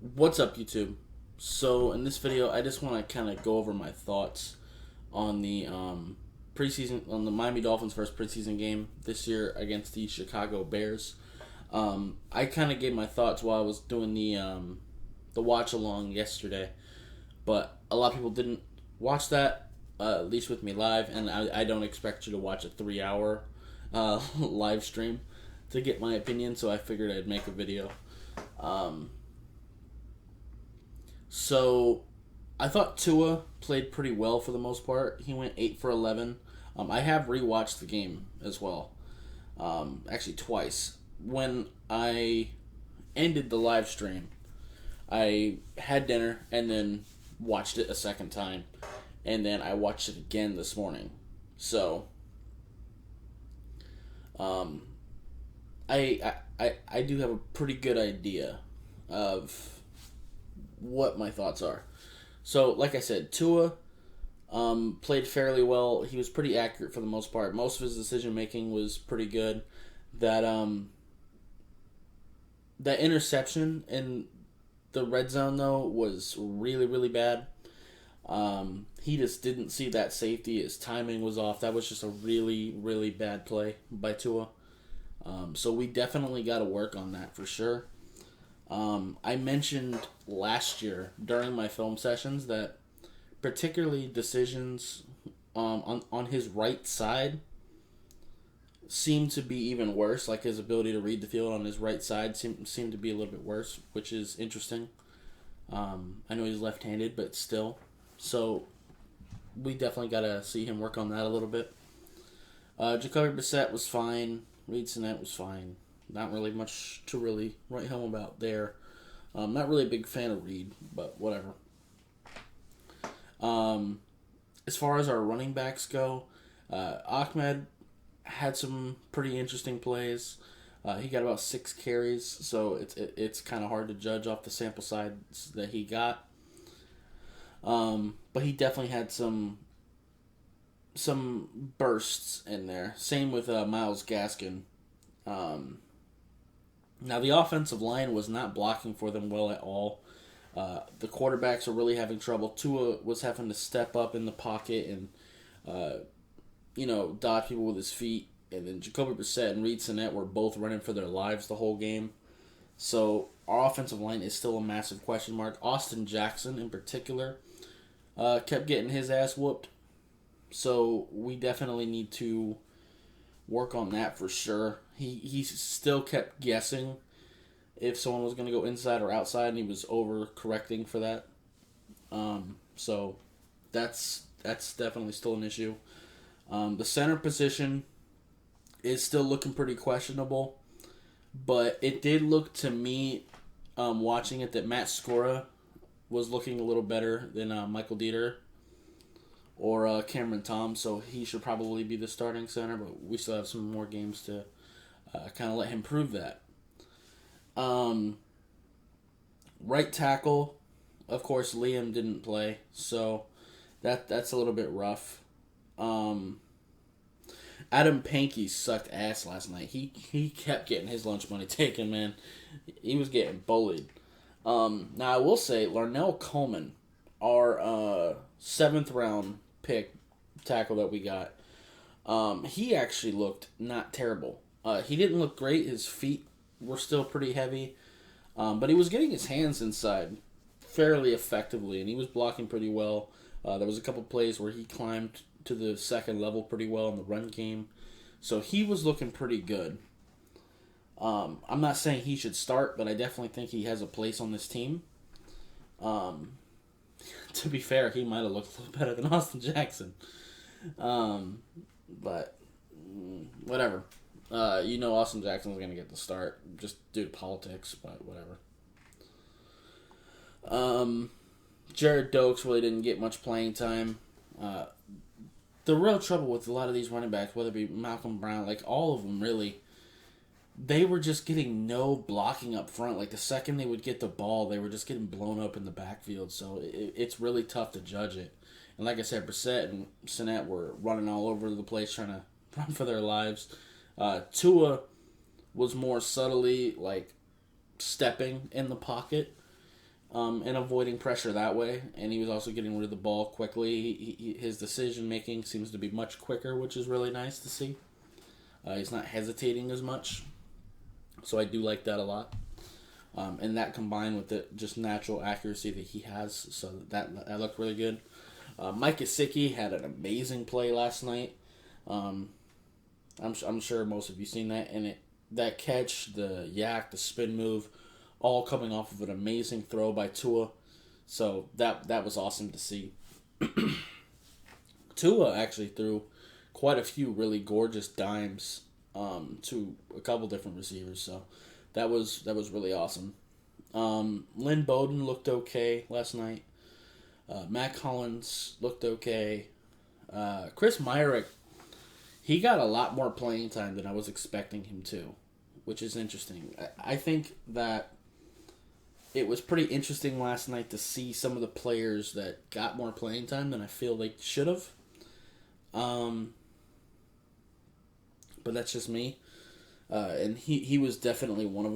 What's up, YouTube? So, in this video, I just want to kind of go over my thoughts on the preseason, on the Miami Dolphins' first preseason game this year against the Chicago Bears. I kind of gave my thoughts while I was doing the watch along yesterday, but a lot of people didn't watch that, at least with me live, and I don't expect you to watch a 3 hour live stream to get my opinion, so I figured I'd make a video. So, I thought Tua played pretty well for the most part. He went 8 for 11. I have rewatched the game as well, actually twice. When I ended the live stream, I had dinner and then watched it a second time, and then I watched it again this morning. So, um, I do have a pretty good idea of what my thoughts are. So, like I said, Tua played fairly well. He was pretty accurate for the most part. Most of his decision making was pretty good. That that interception in the red zone though was really really bad. He just didn't see that safety. His timing was off. That was just a really really bad play by Tua. So we definitely got to work on that for sure. I mentioned last year during my film sessions that particularly decisions on his right side seemed to be even worse. Like his ability to read the field on his right side seemed to be a little bit worse, which is interesting. I know he's left-handed, but still. So we definitely got to see him work on that a little bit. Jacoby Brissett was fine. Reed Sinnett was fine. Not really much to really write home about there. Not really a big fan of Reed, but whatever. As far as our running backs go, Ahmed had some pretty interesting plays. He got about 6 carries, so it's kind of hard to judge off the sample size that he got. But he definitely had some bursts in there. Same with Myles Gaskin. Now, the offensive line was not blocking for them well at all. The quarterbacks were really having trouble. Tua was having to step up in the pocket and, dodge people with his feet. And then Jacoby Brissett and Reed Sinnett were both running for their lives the whole game. So, our offensive line is still a massive question mark. Austin Jackson, in particular, kept getting his ass whooped. So, we definitely need to work on that for sure. He still kept guessing if someone was going to go inside or outside, and he was overcorrecting for that. So that's definitely still an issue. The center position is still looking pretty questionable, but it did look to me, watching it, that Matt Skora was looking a little better than Michael Dieter or Cameron Tom, so he should probably be the starting center, but we still have some more games to kind of let him prove that. Right tackle, of course, Liam didn't play, so that's a little bit rough. Adam Pankey sucked ass last night. He kept getting his lunch money taken, man. He was getting bullied. Now, I will say, Larnell Coleman, our 7th round pick tackle that we got, he actually looked not terrible. He didn't look great. His feet were still pretty heavy, but he was getting his hands inside fairly effectively, and he was blocking pretty well. There was a couple plays where he climbed to the second level pretty well in the run game, so he was looking pretty good. I'm not saying he should start, but I definitely think he has a place on this team. To be fair, he might have looked a little better than Austin Jackson. But whatever. Austin Jackson's going to get the start just due to politics, but whatever. Jared Dokes really didn't get much playing time. The real trouble with a lot of these running backs, whether it be Malcolm Brown, like all of them really, they were just getting no blocking up front. Like the second they would get the ball, they were just getting blown up in the backfield. So it's really tough to judge it. And like I said, Brissett and Sinnett were running all over the place trying to run for their lives. Tua was more subtly like stepping in the pocket and avoiding pressure that way. And he was also getting rid of the ball quickly. His decision making seems to be much quicker, which is really nice to see. He's not hesitating as much, so I do like that a lot. And that combined with the just natural accuracy that he has, so that looked really good. Mike Gesicki had an amazing play last night. I'm sure most of you seen that, and that catch, the yak, the spin move, all coming off of an amazing throw by Tua. So that was awesome to see. Tua actually threw quite a few really gorgeous dimes to a couple different receivers, so that was really awesome. Lynn Bowden looked okay last night. Matt Collins looked okay. Chris Myrick, he got a lot more playing time than I was expecting him to, which is interesting. I think that it was pretty interesting last night to see some of the players that got more playing time than I feel they should have. But that's just me. And he was definitely one of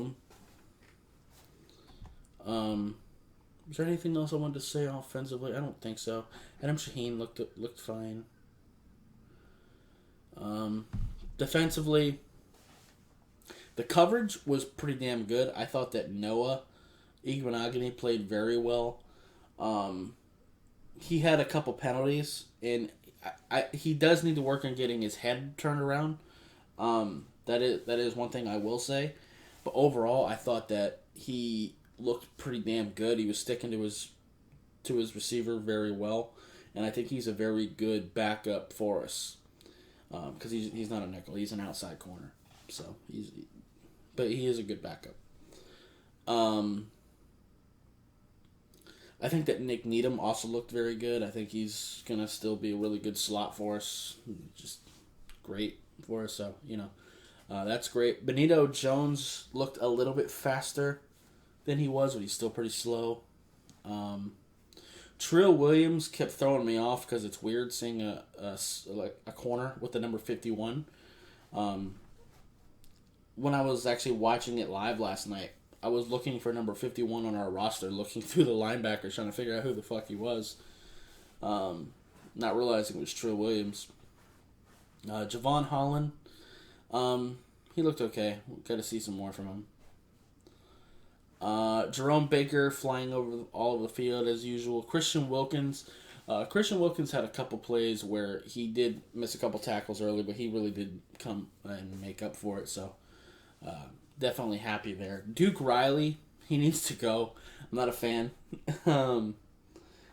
them. Is there anything else I wanted to say offensively? I don't think so. Adam Shaheen looked fine. Defensively, the coverage was pretty damn good. I thought that Noah Igbenogany played very well. He had a couple penalties, and he does need to work on getting his head turned around. That is one thing I will say. But overall, I thought that he looked pretty damn good. He was sticking to his receiver very well, and I think he's a very good backup for us. Because he's not a nickel, he's an outside corner. So but he is a good backup. I think that Nick Needham also looked very good. I think he's gonna still be a really good slot for us. Just great for us. So that's great. Benito Jones looked a little bit faster than he was, but he's still pretty slow. Trill Williams kept throwing me off because it's weird seeing a corner with the number 51. When I was actually watching it live last night, I was looking for number 51 on our roster, looking through the linebackers, trying to figure out who the fuck he was. Not realizing it was Trill Williams. Javon Holland, he looked okay. Got to see some more from him. Jerome Baker flying over all of the field as usual. Christian Wilkins had a couple plays where he did miss a couple tackles early, but he really did come and make up for it. So definitely happy there. Duke Riley, he needs to go. I'm not a fan.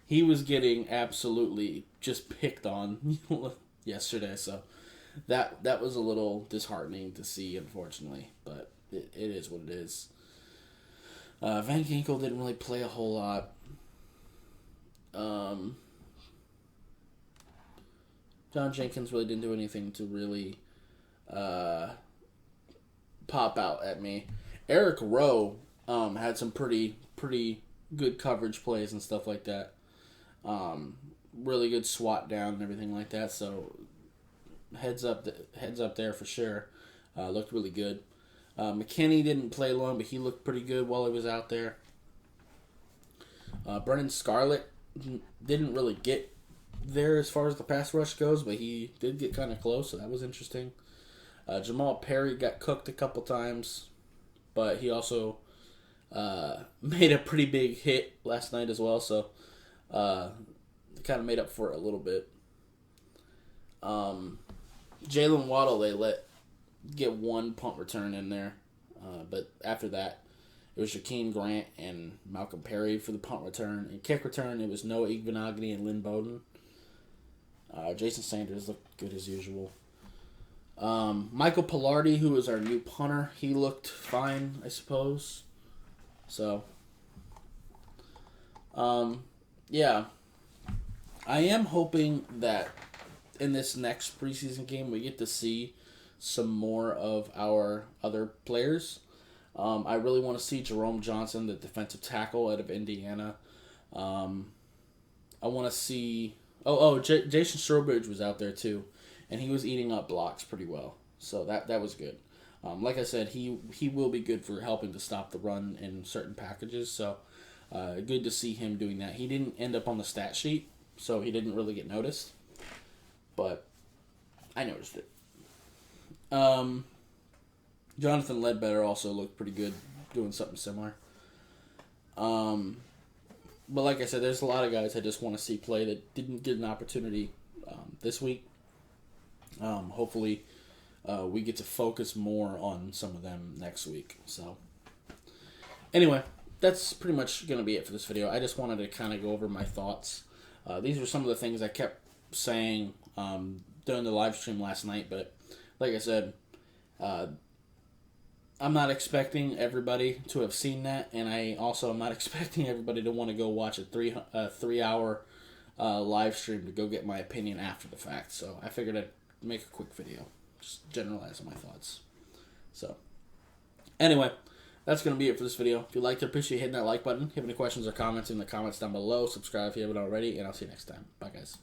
He was getting absolutely just picked on yesterday, so that was a little disheartening to see, unfortunately. But it is what it is. Van Ginkel didn't really play a whole lot. John Jenkins really didn't do anything to really pop out at me. Eric Rowe had some pretty good coverage plays and stuff like that. Really good SWAT down and everything like that. So heads up there for sure. Looked really good. McKinney didn't play long, but he looked pretty good while he was out there. Brennan Scarlett didn't really get there as far as the pass rush goes, but he did get kind of close, so that was interesting. Jamal Perry got cooked a couple times, but he also made a pretty big hit last night as well, so kind of made up for it a little bit. Jalen Waddle, they let get one punt return in there, but after that, it was Jakeem Grant and Malcolm Perry for the punt return. And kick return, it was Noah Igbenogany and Lynn Bowden. Jason Sanders looked good as usual. Michael Pilardi, who is our new punter, he looked fine, I suppose. So, yeah. I am hoping that in this next preseason game we get to see some more of our other players. I really want to see Jerome Johnson, the defensive tackle out of Indiana. I want to see... Jason Strowbridge was out there too, and he was eating up blocks pretty well. So that was good. Like I said, he will be good for helping to stop the run in certain packages. So Good to see him doing that. He didn't end up on the stat sheet, so he didn't really get noticed. But I noticed it. Jonathan Ledbetter also looked pretty good doing something similar. But like I said, there's a lot of guys I just want to see play that didn't get an opportunity this week. Hopefully, we get to focus more on some of them next week. So, anyway, that's pretty much going to be it for this video. I just wanted to kind of go over my thoughts. These were some of the things I kept saying during the live stream last night, but like I said, I'm not expecting everybody to have seen that, and I also am not expecting everybody to want to go watch a 3-hour live stream to go get my opinion after the fact. So I figured I'd make a quick video, just generalizing my thoughts. So anyway, that's going to be it for this video. If you liked it, appreciate hitting that like button. If you have any questions or comments in the comments down below, subscribe if you haven't already, and I'll see you next time. Bye, guys.